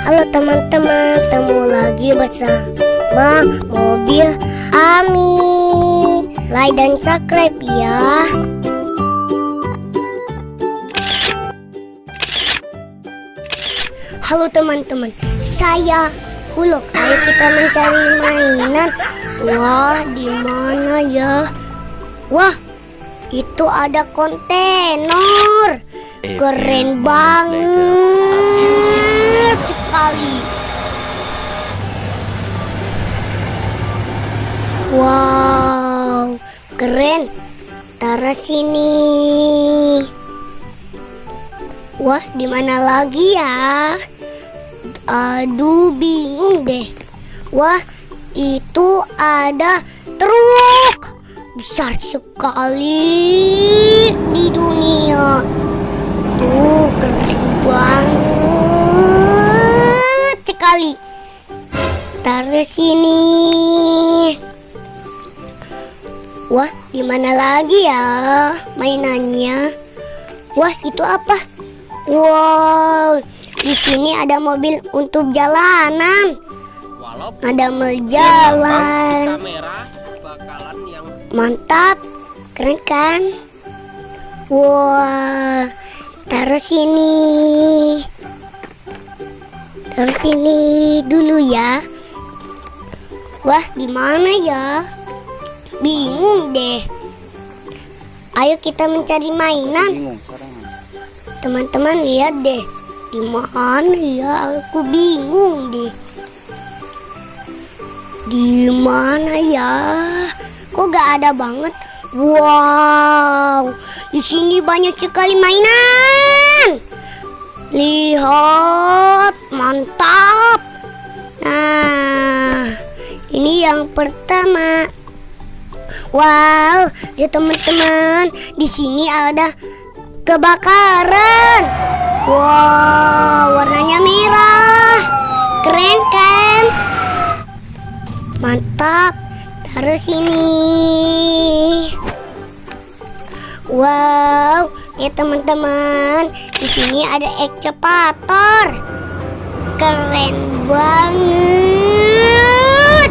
Halo teman-teman, ketemu lagi bersama Mobil Ami. Like dan subscribe ya. Halo teman-teman, saya Huluk. Ayo kita mencari mainan. Wah, di mana ya? Wah, itu ada kontainer. Keren banget sekali. Wow, keren. Taruh sini. Wah, di mana lagi ya? Aduh, bingung deh. Wah, itu ada truk besar sekali di dunia. Tuh, keren banget sekali. Taruh sini. Wah, di mana lagi ya mainannya? Wah, itu apa? Wow, di sini ada mobil untuk jalanan. Ada jalan. Mantap, keren kan? Wah, taruh sini. Taruh sini dulu ya. Wah, di mana ya? Bingung deh. Ayo kita mencari mainan. Teman-teman lihat deh. Di mana ya? Aku bingung deh. Di mana ya? Kok gak ada banget? Wow, di sini banyak sekali mainan. Lihat, mantap. Nah, ini yang pertama. Wow, ya teman-teman, di sini ada kebakaran. Wow, warnanya merah. Keren kan? Mantap. Taruh sini. Wow, ya teman-teman, di sini ada ekskavator. Keren banget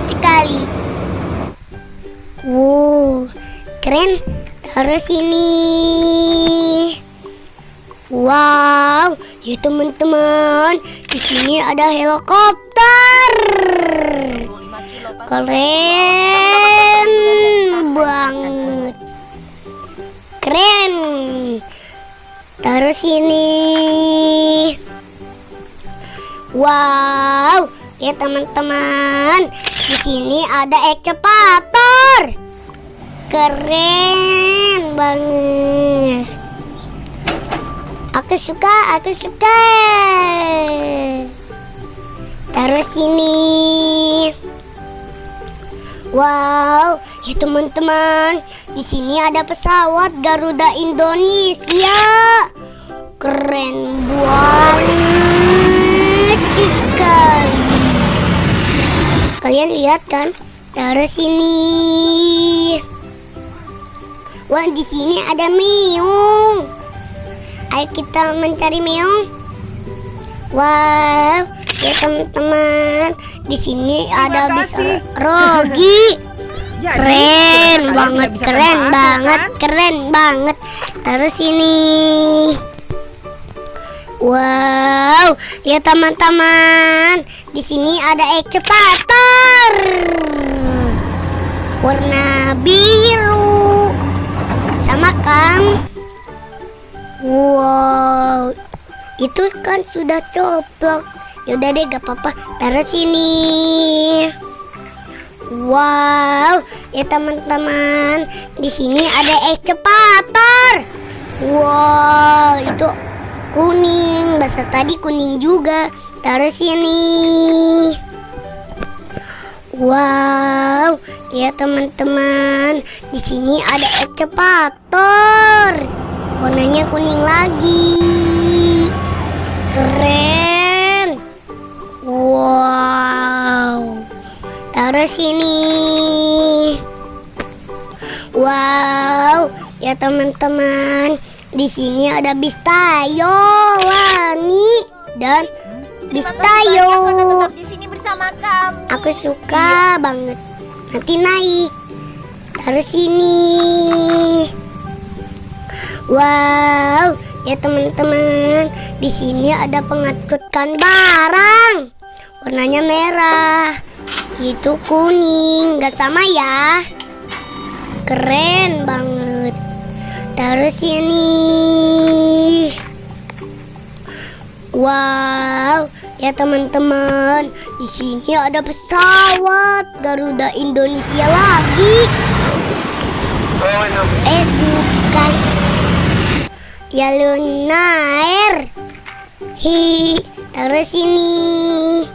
sekali. Wow, keren. Taruh sini. Wow, ya teman-teman, di sini ada helikopter. Keren banget. Keren. Taruh sini. Wow, ya teman-teman, di sini ada ekskavator. Keren banget. Aku suka. Taruh sini. Wow, ya teman-teman, di sini ada pesawat Garuda Indonesia. Keren banget sekali. Kalian lihat kan? Taruh sini. Wah, di sini ada meong. Ayo kita mencari meong. Wow, ya teman-teman, di sini ada bisa Rogi. Keren banget. Taruh sini. Wow, ya teman-teman, di sini ada ekskavator warna biru. Sama kan? Wow, itu kan sudah coplok. Yaudah deh, gak apa-apa. Taruh sini. Wow, ya teman-teman, di sini ada ekskavator. Wow, itu kuning. Bahasa tadi kuning juga. Taruh sini. Wow, ya teman-teman, di sini ada ekskavator. Warnanya kuning lagi. Keren. Wow. Taruh sini. Wow, ya teman-teman, di sini ada bis Tayo, Lani, dan bis Terima kasih tayo. banyak karena tetap di sini bersama kami. Aku suka banget. Nanti naik. Taruh sini. Wow, ya teman-teman, di sini ada pengangkutkan barang. Warnanya merah. Itu kuning, nggak sama ya. Keren banget. Taruh sini. Wow, ya teman-teman, di sini ada pesawat Garuda Indonesia lagi. Bukan. Ya Lunair. Hi, taruh sini.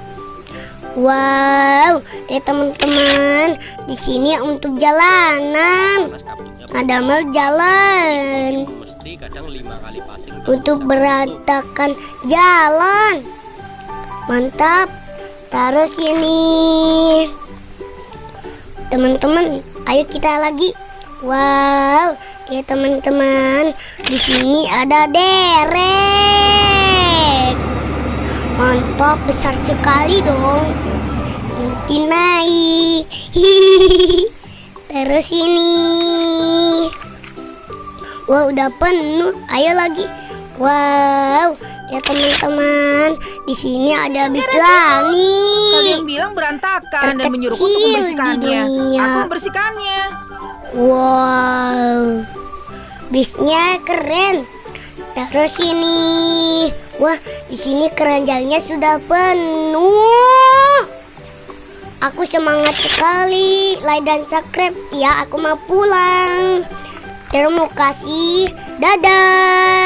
Wow, ya teman-teman, di sini untuk jalanan. Ada mal jalan. Untuk berantakan jalan. Mantap. Taruh sini. Teman-teman, ayo kita lagi. Wow, ya teman-teman, di sini ada derek. Mantap, besar sekali dong. Nanti naik. Terus ini. Wah, udah penuh. Ayo lagi. Wow, ya teman-teman, di sini ada bis langit. Kalian bilang berantakan dan menyuruhku untuk Terkecil di membersihkannya. dunia. Aku membersihkannya. Wow, bisnya keren. Taruh sini. Wah, di sini keranjangnya sudah penuh. Aku semangat sekali. Like dan subscribe ya. Aku mau pulang. Terima kasih. Dadah.